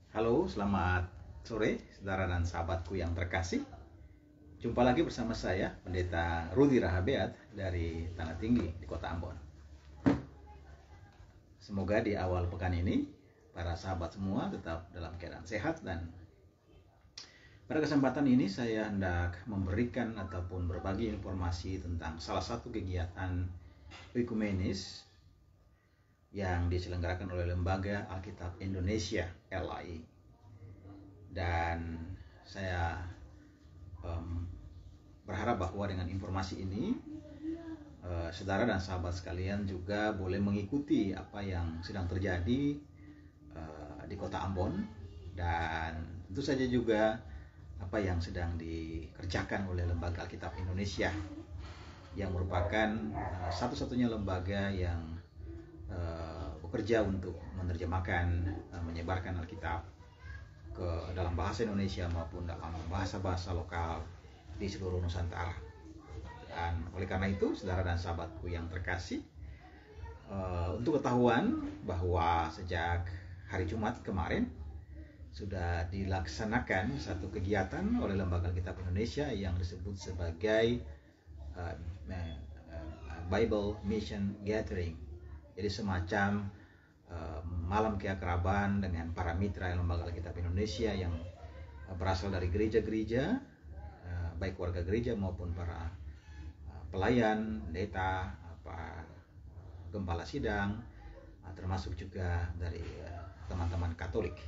Halo, selamat sore saudara dan sahabatku yang terkasih. Jumpa lagi bersama saya, Pendeta Rudi Rahabeat dari Tanah Tinggi di Kota Ambon. Semoga di awal pekan ini, para sahabat semua tetap dalam keadaan sehat, dan pada kesempatan ini saya hendak memberikan ataupun berbagi informasi tentang salah satu kegiatan ekumenis yang diselenggarakan oleh Lembaga Alkitab Indonesia LAI. Dan saya berharap bahwa dengan informasi ini saudara dan sahabat sekalian juga boleh mengikuti apa yang sedang terjadi di Kota Ambon, dan tentu saja juga apa yang sedang dikerjakan oleh Lembaga Alkitab Indonesia yang merupakan satu-satunya lembaga yang bekerja untuk menerjemahkan, menyebarkan Alkitab ke dalam bahasa Indonesia maupun dalam bahasa-bahasa lokal di seluruh Nusantara. Dan oleh karena itu, saudara dan sahabatku yang terkasih, untuk ketahuan bahwa sejak hari Jumat kemarin sudah dilaksanakan satu kegiatan oleh Lembaga Alkitab Indonesia yang disebut sebagai Bible Mission Gathering. Jadi semacam malam keakraban dengan para mitra Lembaga Alkitab Indonesia yang berasal dari gereja-gereja, baik warga gereja maupun para pelayan, pendeta, gembala sidang, termasuk juga dari teman-teman Katolik.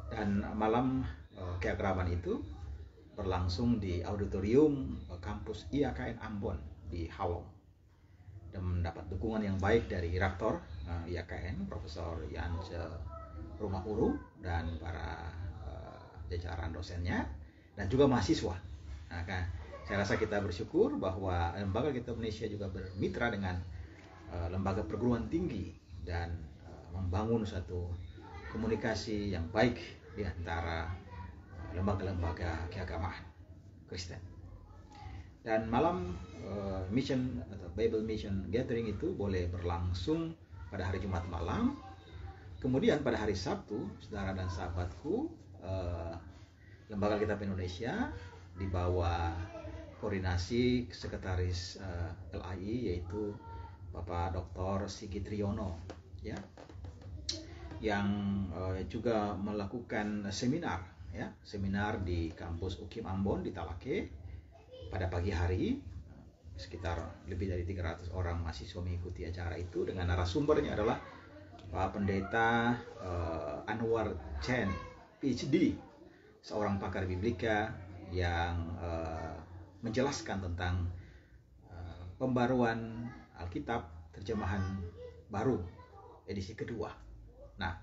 Dan malam keakraban itu berlangsung di auditorium kampus IAKN Ambon di Halong, dan mendapat dukungan yang baik dari Rektor IAKN, Profesor Yance Rumahuru, dan para jajaran dosennya, dan juga mahasiswa. Nah, saya rasa kita bersyukur bahwa Lembaga Alkitab Indonesia juga bermitra dengan lembaga perguruan tinggi dan membangun satu komunikasi yang baik di antara lembaga-lembaga keagamaan Kristen. Dan malam mission atau Bible Mission Gathering itu boleh berlangsung pada hari Jumat malam. Kemudian pada hari Sabtu, saudara dan sahabatku, Lembaga Alkitab Indonesia di bawah koordinasi Sekretaris LAI, yaitu Bapak Dr. Sigit Riono, ya, yang juga melakukan seminar di kampus UKIM Ambon di Talake. Pada pagi hari, sekitar lebih dari 300 orang mahasiswa mengikuti acara itu, dengan narasumbernya adalah Pak Pendeta Anwar Chen, PhD, seorang pakar biblika yang menjelaskan tentang pembaruan Alkitab terjemahan baru edisi kedua. Nah,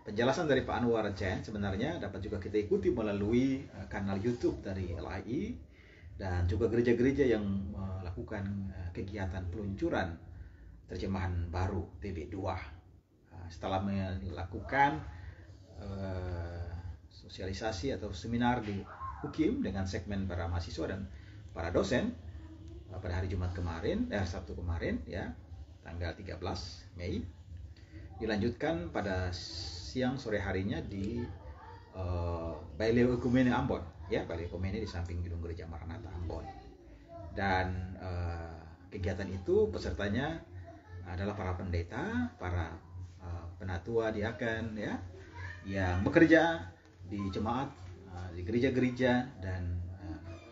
penjelasan dari Pak Anwar Chen sebenarnya dapat juga kita ikuti melalui kanal YouTube dari LAI, dan juga gereja-gereja yang melakukan kegiatan peluncuran terjemahan baru TB2. Setelah melakukan sosialisasi atau seminar di UKIM dengan segmen para mahasiswa dan para dosen pada hari Jumat kemarin, Sabtu kemarin, ya, tanggal 13 Mei, dilanjutkan pada siang sore harinya di Baileo Ekumene Ambon, ya, Baileo Ekumene di samping gedung Gereja Maranatha Ambon. Dan kegiatan itu pesertanya adalah para pendeta, para penatua diaken, ya, yang bekerja di jemaat, di gereja-gereja, dan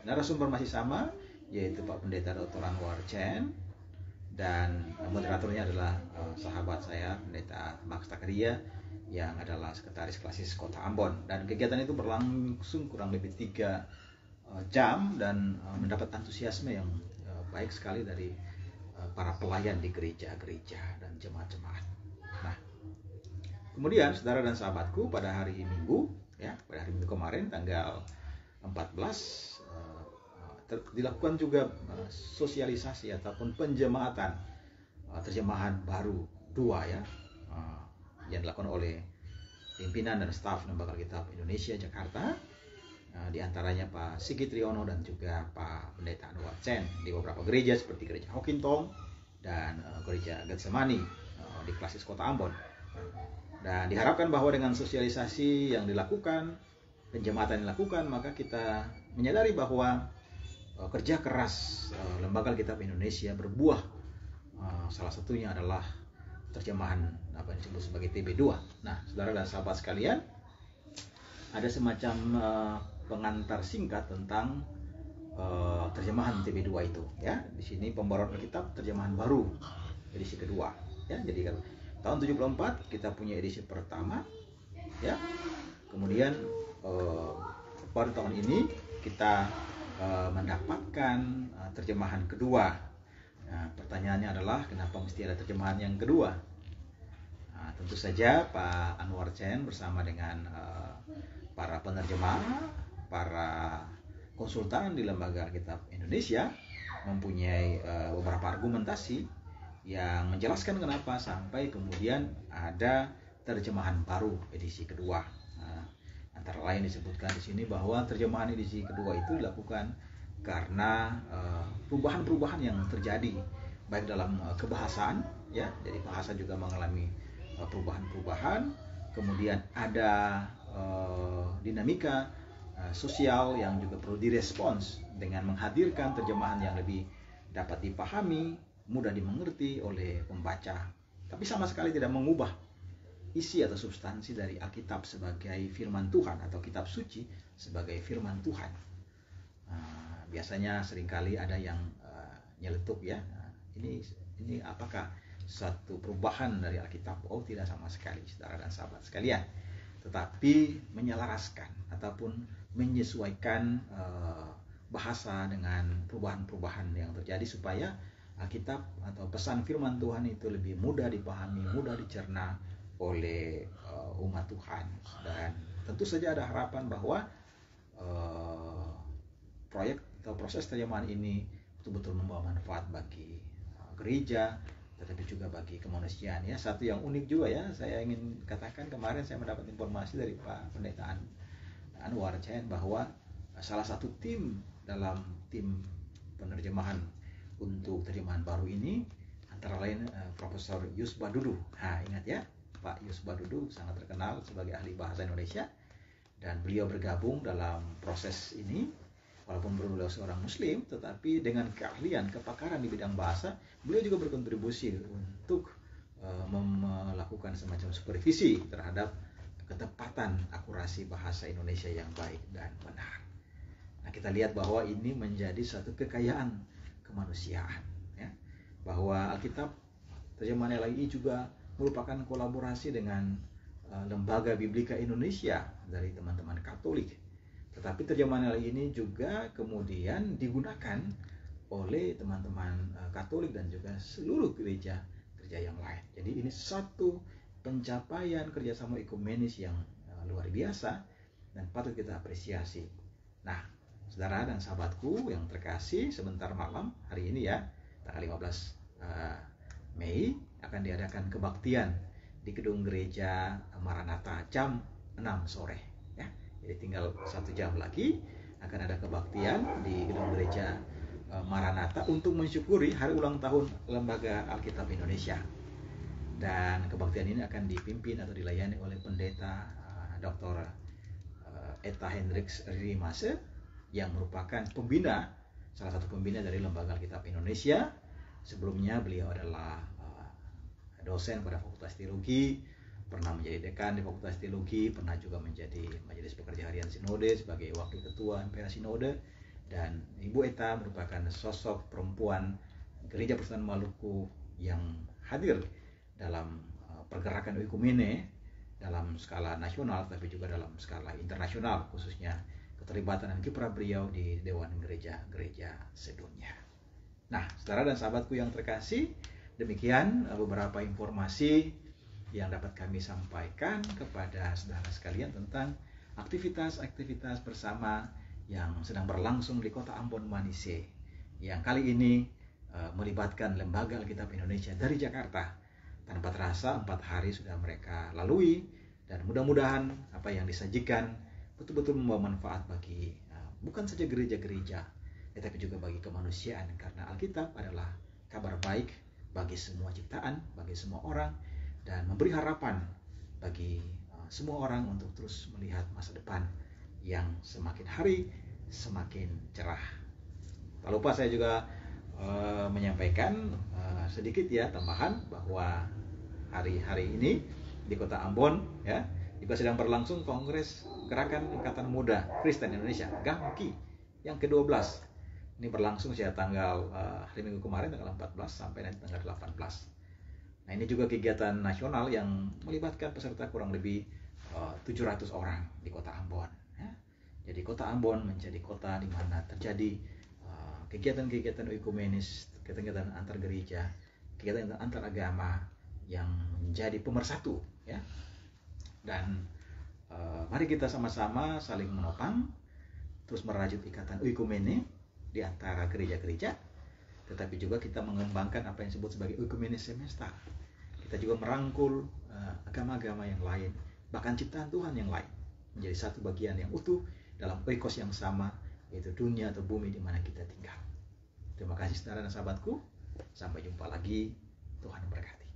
narasumber masih sama, yaitu Pak Pendeta Dr. Anwar Chen, dan moderatornya adalah sahabat saya, Pendeta Max Takaria, yang adalah Sekretaris Klasis Kota Ambon. Dan kegiatan itu berlangsung kurang lebih 3 jam dan mendapat antusiasme yang baik sekali dari para pelayan di gereja-gereja dan jemaat-jemaat. Nah, kemudian saudara dan sahabatku, pada hari Minggu, ya, pada hari Minggu kemarin tanggal 14 dilakukan juga sosialisasi ataupun penjemaatan terjemahan baru 2, ya, yang dilakukan oleh pimpinan dan staf Lembaga Alkitab Indonesia Jakarta, di antaranya Pak Sigit Riono dan juga Pak Pendeta Anwar Chen, di beberapa gereja seperti Gereja Hokintong dan Gereja Getsemani di Klasis Kota Ambon. Dan diharapkan bahwa dengan sosialisasi yang dilakukan, penjemaatan yang dilakukan, maka kita menyadari bahwa kerja keras Lembaga Alkitab Indonesia berbuah. Salah satunya adalah terjemahan apa yang disebut sebagai TB2. Nah, saudara dan sahabat sekalian, ada semacam pengantar singkat tentang terjemahan TB2 itu, ya. Di sini pembaruan Alkitab terjemahan baru edisi kedua, ya. Jadi kan tahun 74 kita punya edisi pertama, ya. Kemudian pada tahun ini kita mendapatkan terjemahan kedua. Nah, pertanyaannya adalah kenapa mesti ada terjemahan yang kedua? Nah, tentu saja Pak Anwar Chen bersama dengan para penerjemah, para konsultan di Lembaga Alkitab Indonesia mempunyai beberapa argumentasi yang menjelaskan kenapa sampai kemudian ada terjemahan baru edisi kedua. Antara lain disebutkan di sini bahwa terjemahan edisi kedua itu dilakukan karena perubahan-perubahan yang terjadi baik dalam kebahasaan, ya. Jadi bahasa juga mengalami perubahan-perubahan. Kemudian ada dinamika sosial yang juga perlu direspons dengan menghadirkan terjemahan yang lebih dapat dipahami, mudah dimengerti oleh pembaca, tapi sama sekali tidak mengubah isi atau substansi dari Alkitab sebagai firman Tuhan atau kitab suci sebagai firman Tuhan. Biasanya seringkali ada yang nyeletuk, ya. Ini apakah suatu perubahan dari Alkitab? Oh, tidak sama sekali, saudara dan sahabat sekalian. Tetapi menyelaraskan ataupun menyesuaikan bahasa dengan perubahan-perubahan yang terjadi supaya Alkitab atau pesan firman Tuhan itu lebih mudah dipahami, mudah dicerna oleh umat Tuhan. Dan tentu saja ada harapan bahwa proyek atau proses terjemahan ini betul-betul membawa manfaat bagi gereja, tetapi juga bagi kemanusiaan, ya. Satu yang unik juga, ya, saya ingin katakan, kemarin saya mendapat informasi dari Pak Pendeta Anwar Chen bahwa salah satu tim dalam tim penerjemahan untuk terjemahan baru ini antara lain Profesor Yus Badudu. Nah, ingat, ya, Pak Yus Badudu sangat terkenal sebagai ahli bahasa Indonesia, dan beliau bergabung dalam proses ini. Walaupun beliau seorang Muslim, tetapi dengan keahlian, kepakaran di bidang bahasa, beliau juga berkontribusi untuk melakukan semacam supervisi terhadap ketepatan akurasi bahasa Indonesia yang baik dan benar. Nah, kita lihat bahwa ini menjadi satu kekayaan kemanusiaan, ya, bahwa Alkitab terjemahan LAI juga merupakan kolaborasi dengan Lembaga Biblika Indonesia dari teman-teman Katolik. Tetapi terjemahan LAI ini juga kemudian digunakan oleh teman-teman Katolik dan juga seluruh gereja yang lain. Jadi ini satu pencapaian kerjasama ekumenis yang luar biasa dan patut kita apresiasi. Nah, saudara dan sahabatku yang terkasih, sebentar malam hari ini, ya, tanggal 15 Mei akan diadakan kebaktian di gedung gereja Maranatha jam 6 sore. Jadi tinggal 1 jam lagi akan ada kebaktian di gedung gereja Maranatha untuk mensyukuri hari ulang tahun Lembaga Alkitab Indonesia. Dan kebaktian ini akan dipimpin atau dilayani oleh Pendeta Dr. Etta Hendricks Rimase yang merupakan pembina, salah satu pembina dari Lembaga Alkitab Indonesia. Sebelumnya beliau adalah dosen pada Fakultas Teologi, pernah menjadi dekan di Fakultas Teologi, pernah juga menjadi Majelis Pekerja Harian Sinode sebagai Wakil Ketua MPH Sinode, dan Ibu Etta merupakan sosok perempuan Gereja Persekutuan Maluku yang hadir dalam pergerakan ekumene dalam skala nasional, tapi juga dalam skala internasional, khususnya keterlibatan dan kiprah beliau di Dewan Gereja-Gereja sedunia. Nah, saudara dan sahabatku yang terkasih, demikian beberapa informasi yang dapat kami sampaikan kepada saudara sekalian tentang aktivitas-aktivitas bersama yang sedang berlangsung di Kota Ambon Manise, yang kali ini melibatkan Lembaga Alkitab Indonesia dari Jakarta. Tanpa terasa 4 hari sudah mereka lalui, dan mudah-mudahan apa yang disajikan betul-betul membawa manfaat bagi bukan saja gereja-gereja, tetapi juga bagi kemanusiaan, karena Alkitab adalah kabar baik bagi semua ciptaan, bagi semua orang, dan memberi harapan bagi semua orang untuk terus melihat masa depan yang semakin hari semakin cerah. Tak lupa saya juga menyampaikan sedikit ya tambahan bahwa hari-hari ini di Kota Ambon ya juga sedang berlangsung Kongres Gerakan Angkatan Muda Kristen Indonesia (GAMKI) yang ke-12. Ini berlangsung sejak tanggal hari Minggu kemarin tanggal 14 sampai nanti tanggal 18. Nah, ini juga kegiatan nasional yang melibatkan peserta kurang lebih 700 orang di Kota Ambon ya. Jadi Kota Ambon menjadi kota di mana terjadi kegiatan-kegiatan ekumenis, kegiatan antar gereja, kegiatan antar agama yang menjadi pemersatu ya. Dan mari kita sama-sama saling menopang, terus merajut ikatan oikumene di antara gereja-gereja, tetapi juga kita mengembangkan apa yang disebut sebagai oikumene semesta. Kita juga merangkul agama-agama yang lain, bahkan ciptaan Tuhan yang lain, menjadi satu bagian yang utuh dalam oikos yang sama, yaitu dunia atau bumi di mana kita tinggal. Terima kasih saudara dan sahabatku, sampai jumpa lagi, Tuhan memberkati.